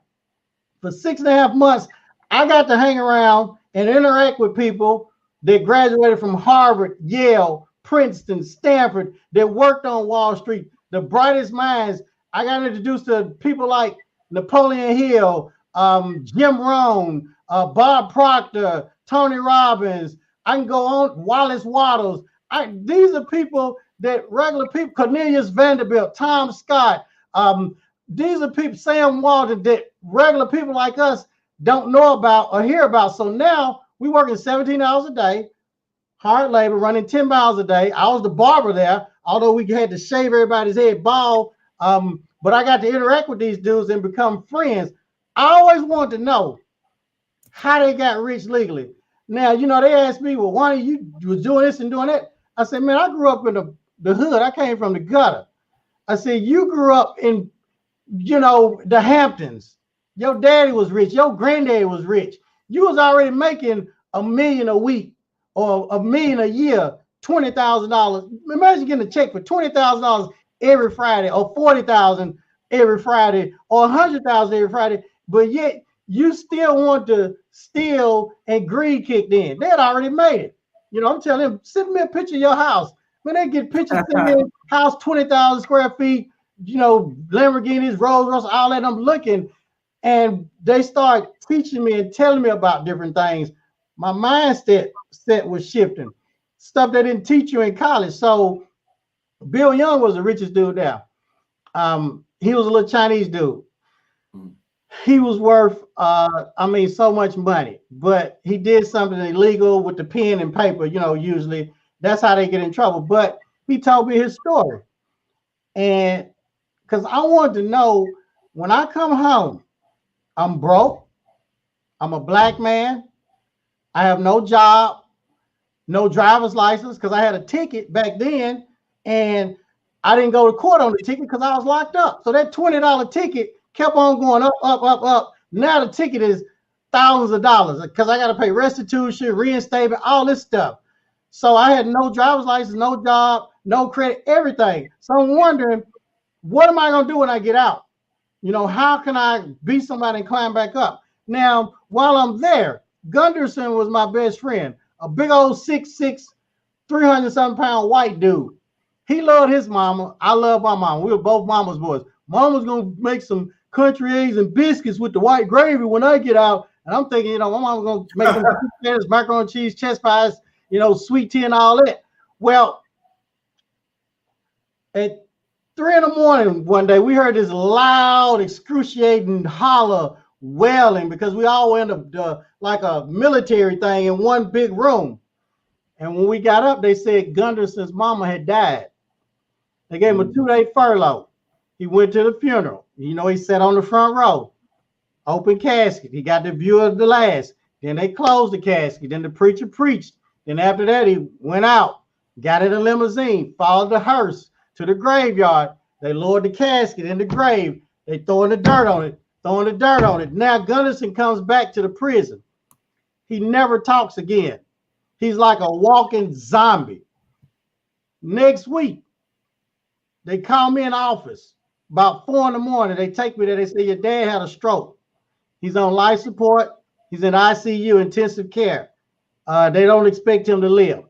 for 6.5 months. I got to hang around and interact with people that graduated from Harvard, Yale, Princeton, Stanford, that worked on Wall Street, the brightest minds. I got introduced to people like Napoleon Hill, Jim Rohn, Bob Proctor, Tony Robbins. I can go on, Wallace Waddles. These are people that regular people, Cornelius Vanderbilt, Tom Scott. These are people, Sam Walton, that regular people like us don't know about or hear about. So now we working 17 hours a day, hard labor, running 10 miles a day. I was the barber there, although we had to shave everybody's head bald. But I got to interact with these dudes and become friends. I always wanted to know how they got rich legally. Now, you know, they asked me, well, why you was doing this and doing that? I said, man, I grew up in the hood. I came from the gutter. I said, you grew up in, you know, the Hamptons. Your daddy was rich. Your granddaddy was rich. You was already making $1 million a week or $1 million a year, $20,000. Imagine getting a check for $20,000 every Friday or $40,000 every Friday or $100,000 every Friday. But yet you still want to steal and greed kicked in. They had already made it. You know, I'm telling them, send me a picture of your house. When they get pictures, send me a house 20,000 square feet, you know, Lamborghinis, Rolls Royce, all that. I'm looking. And they start teaching me and telling me about different things. My mindset was shifting. Stuff they didn't teach you in college. So Bill Young was the richest dude there. He was a little Chinese dude. He was worth, I mean, so much money, but he did something illegal with the pen and paper. You know, usually that's how they get in trouble. But he told me his story. And because I wanted to know, when I come home, I'm broke. I'm a black man. I have no job, no driver's license, because I had a ticket back then, and I didn't go to court on the ticket because I was locked up. So that $20 ticket kept on going up, up, up, up. Now the ticket is thousands of dollars because I got to pay restitution, reinstatement, all this stuff. So I had no driver's license, no job, no credit, everything. So I'm wondering, what am I going to do when I get out? You know, how can I be somebody and climb back up? Now, while I'm there, Gunderson was my best friend, a big old 6'6", 300-something pound white dude. He loved his mama. I love my mama. We were both mama's boys. Mama's going to make some country eggs and biscuits with the white gravy when I get out. And I'm thinking, you know, my mama's going to make some macaroni and cheese, chest pies, you know, sweet tea and all that. Well, at 3 in the morning one day, we heard this loud, excruciating holler, wailing, because we all went up like a military thing in one big room. And when we got up, they said Gunderson's mama had died. They gave him a 2-day furlough. He went to the funeral. You know, he sat on the front row, open casket. He got the view of the last. Then they closed the casket. Then the preacher preached. Then after that, he went out, got in a limousine, followed the hearse to the graveyard. They lowered the casket in the grave. They throwing the dirt on it, throwing the dirt on it. Now Gunderson comes back to the prison. He never talks again. He's like a walking zombie. Next week, they call me in office about 4 in the morning. They take me there. They say, your dad had a stroke. He's on life support. He's in ICU, intensive care. They don't expect him to live.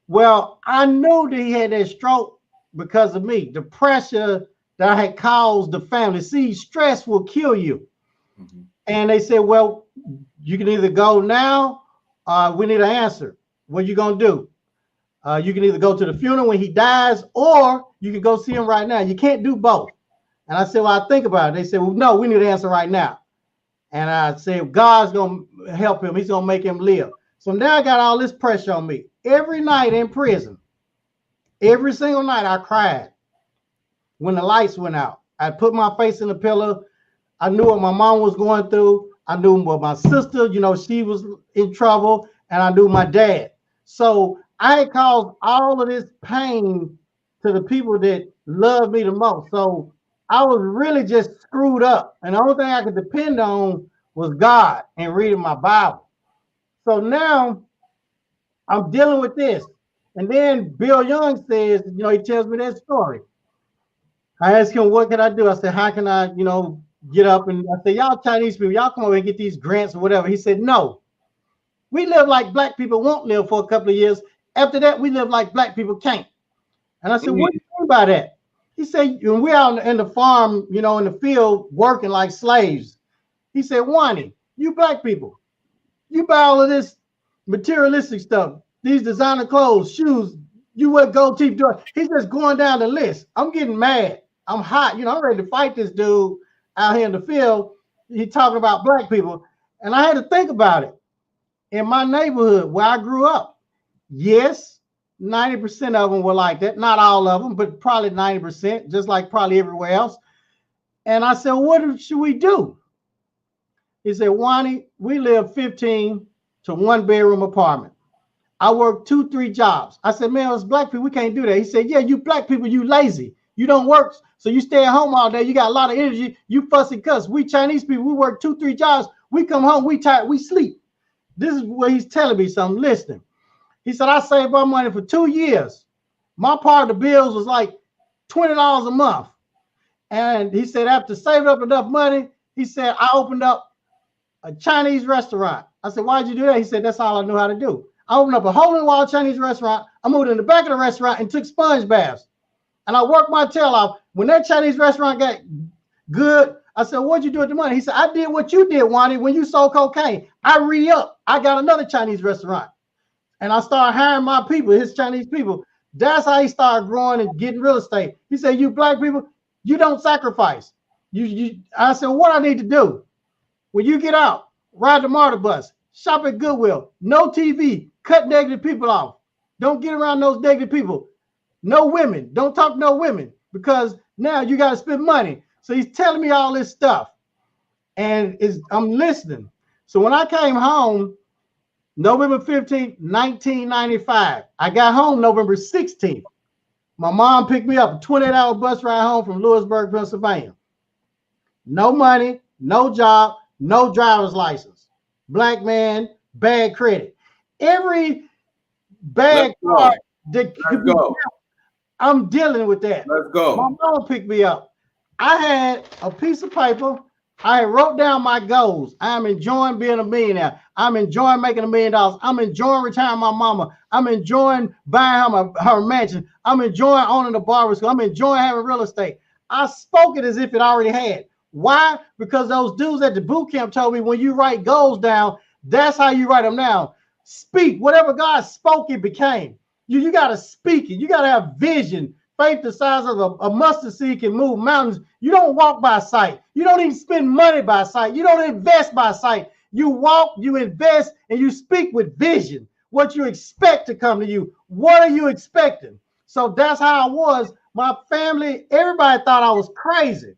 Well, I knew that he had that stroke because of me. The pressure that I had caused the family. See, stress will kill you. Mm-hmm. And they said, well, you can either go now, we need an answer. What are you going to do? You can either go to the funeral when he dies, or you can go see him right now. You can't do both. And I said, well, I think about it. They said, well, no, we need an answer right now. And I said, God's going to help him. He's going to make him live. So now I got all this pressure on me. Every night in prison, every single night I cried when the lights went out. I put my face in the pillow. I knew what my mom was going through. I knew what my sister, you know, she was in trouble. And I knew my dad. So I had caused all of this pain to the people that loved me the most. So I was really just screwed up. And the only thing I could depend on was God and reading my Bible. So now I'm dealing with this. And then Bill Young says, you know, he tells me that story. I asked him, what can I do? I said, how can I, you know, get up? And I said, y'all Chinese people, y'all come over and get these grants or whatever. He said, no. We live like black people won't live for a couple of years. After that, we live like black people can't. And I said, what do you mean by that? He said, we're out in the farm, you know, in the field working like slaves. He said, Nwani, you black people, you buy all of this materialistic stuff, these designer clothes, shoes, you wear gold teeth. He's just going down the list. I'm getting mad. I'm hot. You know, I'm ready to fight this dude out here in the field. He talking about black people. And I had to think about it. In my neighborhood where I grew up, yes, 90% of them were like that. Not all of them, but probably 90%, just like probably everywhere else. And I said, what should we do? He said, Nwani, we live 15 to 1-bedroom apartment. I work 2-3 jobs. I said, man, us black people, we can't do that. He said, yeah, you black people, you lazy. You don't work, so you stay at home all day. You got a lot of energy. You fuss and cuss. We Chinese people, we work 2-3 jobs. We come home, we tired, we sleep. This is what he's telling me, so I'm listening. He said, I saved my money for 2 years. My part of the bills was like $20 a month. And he said, after saving up enough money, he said, I opened up a Chinese restaurant. I said, why'd you do that? He said, that's all I knew how to do. I opened up a hole-in-the-wall Chinese restaurant. I moved in the back of the restaurant and took sponge baths. And I worked my tail off. When that Chinese restaurant got good, I said, what'd you do with the money? He said, I did what you did, Nwani, when you sold cocaine. I re-up. I got another Chinese restaurant. And I started hiring my people, his Chinese people. That's how he started growing and getting real estate. He said, you black people, you don't sacrifice. I said, what I need to do? When you get out, ride the MARTA bus, shop at Goodwill, no TV, cut negative people off. Don't get around those negative people. No women. Don't talk to no women, because now you got to spend money. So he's telling me all this stuff, and I'm listening. So when I came home, November 15th, 1995, I got home November 16th. My mom picked me up, a 28-hour bus ride home from Lewisburg, Pennsylvania. No money, no job, no driver's license. Black man, bad credit. Every bad card that could be, I'm dealing with that. Let's go. My mom picked me up. I had a piece of paper. I wrote down my goals. I'm enjoying being a millionaire. I'm enjoying making $1 million. I'm enjoying retiring my mama. I'm enjoying buying her mansion. I'm enjoying owning a barber school. I'm enjoying having real estate. I spoke it as if it already had. Why? Because those dudes at the boot camp told me when you write goals down, that's how you write them down. Speak. Whatever God spoke, it became. You got to speak it. You got to have vision. Faith the size of a mustard seed can move mountains. You don't walk by sight. You don't even spend money by sight. You don't invest by sight. You walk, you invest, and you speak with vision. What you expect to come to you. What are you expecting? So that's how I was. My family, everybody thought I was crazy.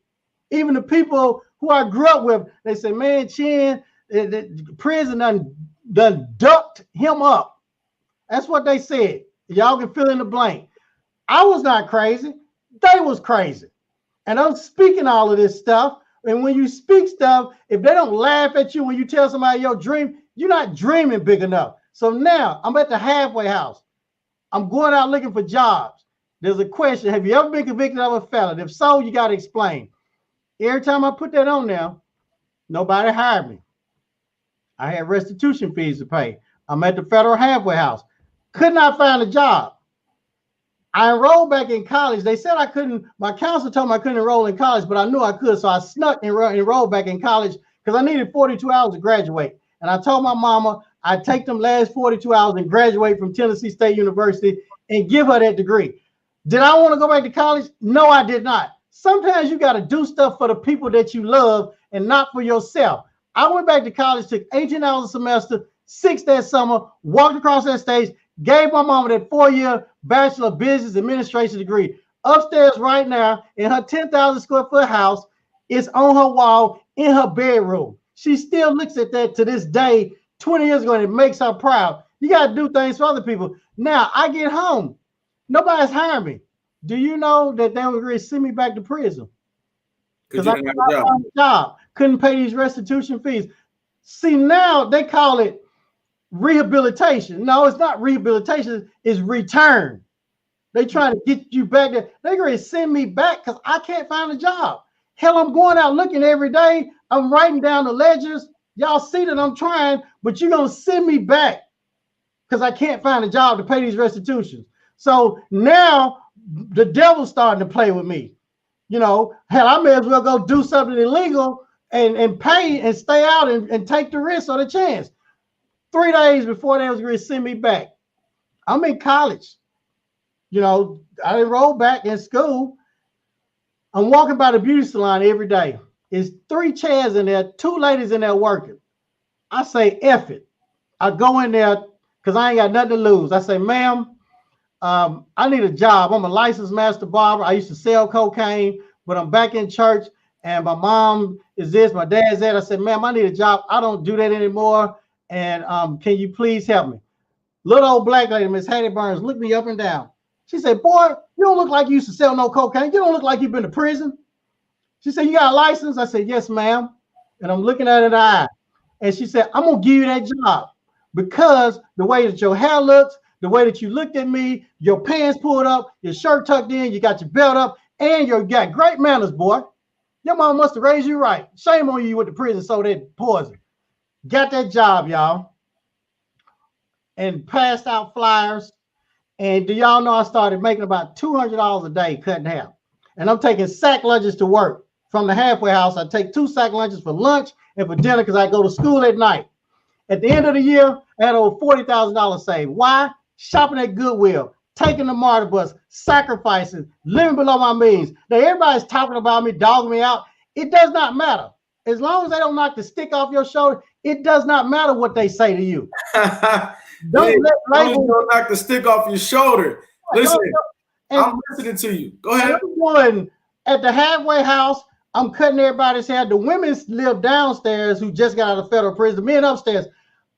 Even the people who I grew up with, they said, man, Chin, the prison done ducked him up. That's what they said. Y'all can fill in the blank. I was not crazy. They was crazy. And I'm speaking all of this stuff. And when you speak stuff, if they don't laugh at you when you tell somebody your dream, you're not dreaming big enough. So now I'm at the halfway house. I'm going out looking for jobs. There's a question. Have you ever been convicted of a felon? If so, you got to explain. Every time I put that on there, nobody hired me. I had restitution fees to pay. I'm at the federal halfway house. Could not find a job. I enrolled back in college. They said I couldn't. My counselor told me I couldn't enroll in college, but I knew I could. So I snuck and enrolled back in college because I needed 42 hours to graduate. And I told my mama I'd take them last 42 hours and graduate from Tennessee State University and give her that degree. Did I want to go back to college? No, I did not. Sometimes you got to do stuff for the people that you love and not for yourself. I went back to college, took 18 hours a semester, 6 that summer, walked across that stage, gave my mama that 4-year Bachelor of Business Administration degree. Upstairs right now in her 10,000 square foot house, it's on her wall in her bedroom. She still looks at that to this day, 20 years ago, and it makes her proud. You got to do things for other people. Now, I get home. Nobody's hiring me. Do you know that they were going to send me back to prison? Because I didn't have a job. Couldn't pay these restitution fees. See, now they call it rehabilitation. No, it's not rehabilitation. It's return. They trying to get you back there. They're going to send me back because I can't find a job. Hell, I'm going out looking every day. I'm writing down the ledgers. Y'all see that I'm trying, but you're going to send me back because I can't find a job to pay these restitutions. So now the devil's starting to play with me. You know, hell, I may as well go do something illegal and pay and stay out and take the risk or the chance. 3 days before they was going to send me back. I'm in college. You know, I enrolled back in school. I'm walking by the beauty salon every day. There's 3 chairs in there, 2 ladies in there working. I say, F it. I go in there because I ain't got nothing to lose. I say, ma'am, I need a job. I'm a licensed master barber. I used to sell cocaine, but I'm back in church and my mom is this, my dad's that. I said, ma'am, I need a job. I don't do that anymore. And can you please help me? Little old black lady, Miss Hattie Burns, looked me up and down. She said, boy, you don't look like you used to sell no cocaine. You don't look like you've been to prison. She said, you got a license? I said, yes, ma'am. And I'm looking at her in the eye. And she said, I'm going to give you that job because the way that your hair looks, the way that you looked at me, your pants pulled up, your shirt tucked in, you got your belt up, and you got great manners, boy. Your mom must have raised you right. Shame on you with the prison so that poison. Got that job, y'all. And passed out flyers. And do y'all know I started making about $200 a day cutting hair. And I'm taking sack lunches to work from the halfway house. I take 2 sack lunches for lunch and for dinner because I go to school at night. At the end of the year, I had over $40,000 saved. Why? Shopping at Goodwill, taking the MARTA bus, sacrificing, living below my means. Now everybody's talking about me, dogging me out. It does not matter. As long as they don't knock the stick off your shoulder, it does not matter what they say to you. Don't knock the stick off your shoulder. Listen, I'm listening to you. Go ahead. At the halfway house, I'm cutting everybody's hair. The women live downstairs who just got out of federal prison. The men upstairs.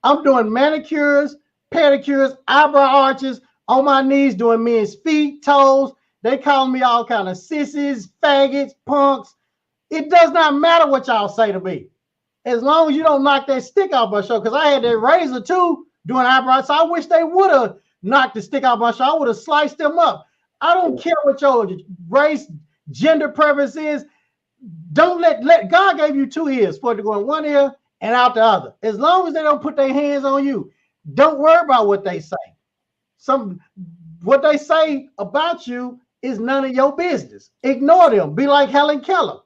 I'm doing manicures, pedicures, eyebrow arches, on my knees doing men's feet, toes. They calling me all kind of sissies, faggots, punks. It does not matter what y'all say to me. As long as you don't knock that stick off my shoulder. Because I had that razor too doing eyebrows. So I wish they would have knocked the stick off my shoulder. I would have sliced them up. I don't care what your race, gender preference is. Don't let God gave you 2 ears for it to go in one ear and out the other. As long as they don't put their hands on you, don't worry about what they say. What they say about you is none of your business. Ignore them. Be like Helen Keller.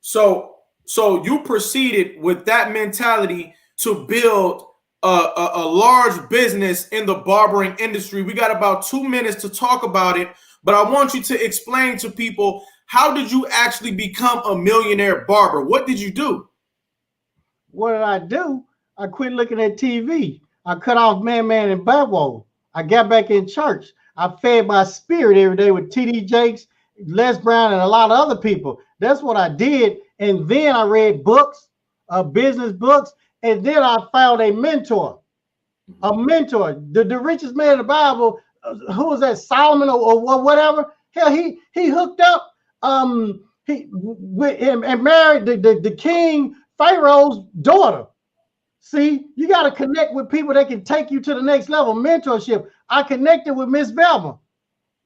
So you proceeded with that mentality to build a large business in the barbering industry. We got about 2 minutes to talk about it, but I want you to explain to people, how did you actually become a millionaire barber? What did you do? What did I do? I quit looking at TV. I cut off Man and Babo. I got back in church. I fed my spirit every day with T.D. Jakes, Les Brown, and a lot of other people. That's what I did. And then I read books, business books, and then I found a mentor. The richest man in the Bible, who was that, Solomon or whatever? Hell, he hooked up and married the king Pharaoh's daughter. See, you got to connect with people that can take you to the next level. Mentorship. I connected with Miss Velma,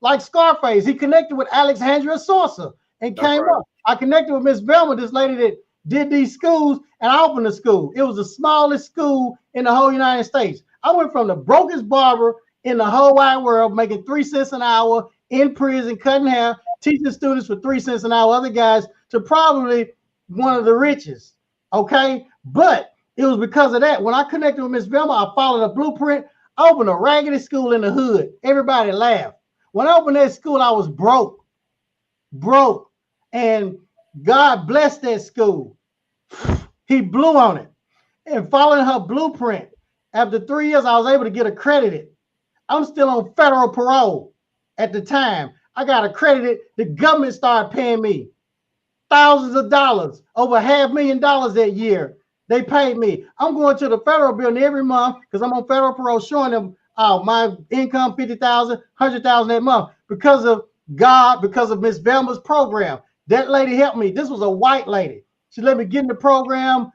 like Scarface. He connected with Alexandria Sosa and came up. I connected with Miss Velma, this lady that did these schools, and I opened a school. It was the smallest school in the whole United States. I went from the brokest barber in the whole wide world, making 3 cents an hour, in prison, cutting hair, teaching students for 3 cents an hour, other guys, to probably one of the richest. Okay, but it was because of that. When I connected with Miss Velma, I followed a blueprint. I opened a raggedy school in the hood. Everybody laughed. When I opened that school, I was broke. And God blessed that school. He blew on it. And following her blueprint, after 3 years, I was able to get accredited. I'm still on federal parole at the time. I got accredited. The government started paying me thousands of dollars, over $500,000 that year. They paid me. I'm going to the federal building every month because I'm on federal parole, showing them my income, $50,000, $100,000 that month, because of God, because of Miss Velma's program. That lady helped me. This was a white lady. She let me get in the program,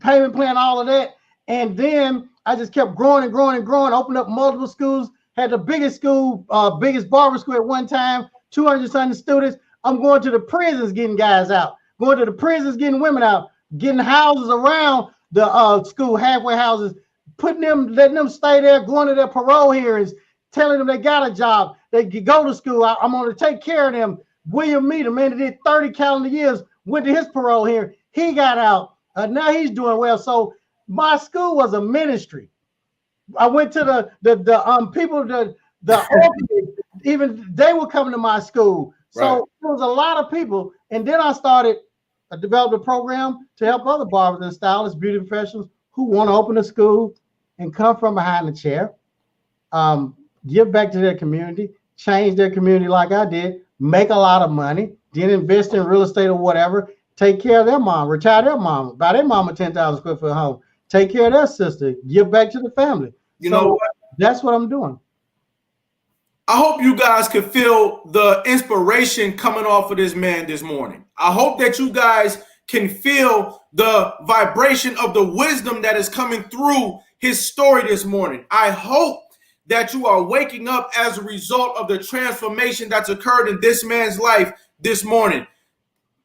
payment plan, all of that. And then I just kept growing and growing and growing, opened up multiple schools, had the biggest school, biggest barber school at one time, 200-something students. I'm going to the prisons getting guys out, going to the prisons getting women out, getting houses around the school, halfway houses, putting them, letting them stay there, going to their parole hearings, telling them they got a job, they can go to school. I'm going to take care of them. William Mead, a man that did 30 calendar years, went to his parole hearing. He got out. Now he's doing well. So my school was a ministry. I went to the people, the even they were coming to my school. So there was a lot of people. And then I developed a program to help other barbers and stylists, beauty professionals who want to open a school and come from behind the chair, give back to their community, change their community like I did, make a lot of money, then invest in real estate or whatever, take care of their mom, retire their mom, buy their mom a 10,000 square foot home, take care of their sister, give back to the family. You know what? That's what I'm doing. I hope you guys could feel the inspiration coming off of this man this morning. I hope that you guys can feel the vibration of the wisdom that is coming through his story this morning. I hope that you are waking up as a result of the transformation that's occurred in this man's life this morning.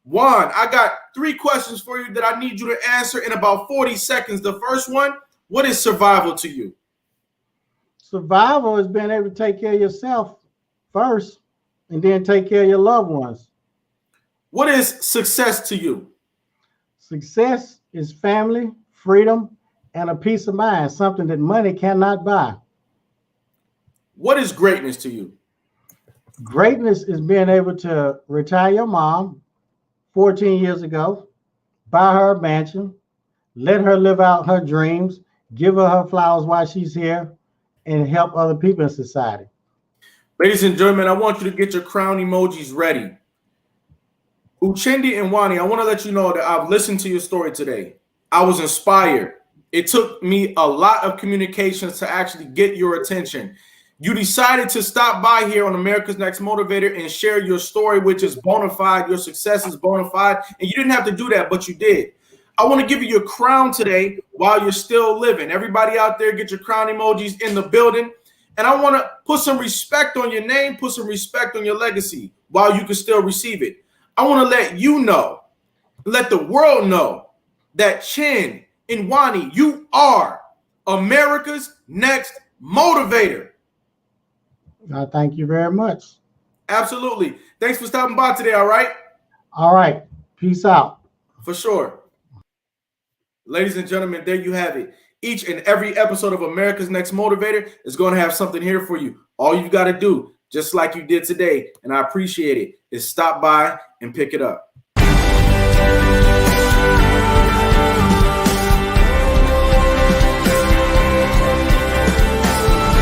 Juan, I got 3 questions for you that I need you to answer in about 40 seconds. The first one, what is survival to you? Survival is being able to take care of yourself first and then take care of your loved ones. What is success to you? Success is family, freedom, and a peace of mind, something that money cannot buy. What is greatness to you? Greatness is being able to retire your mom 14 years ago, buy her a mansion, let her live out her dreams, give her flowers while she's here, and help other people in society. Ladies and gentlemen, I want you to get your crown emojis ready. Uchendi and Nwani, I want to let you know that I've listened to your story today. I was inspired. It took me a lot of communications to actually get your attention. You decided to stop by here on America's Next Motivator and share your story, which is bona fide. Your success is bona fide. And you didn't have to do that, but you did. I want to give you your crown today while you're still living. Everybody out there, get your crown emojis in the building. And I want to put some respect on your name, put some respect on your legacy while you can still receive it. I want to let you know, let the world know that Chen and Nwani, you are America's Next Motivator. Thank you very much. Absolutely. Thanks for stopping by today, all right? All right. Peace out. For sure. Ladies and gentlemen, there you have it. Each and every episode of America's Next Motivator is going to have something here for you. All you've got to do, just like you did today, and I appreciate it, is stop by and pick it up.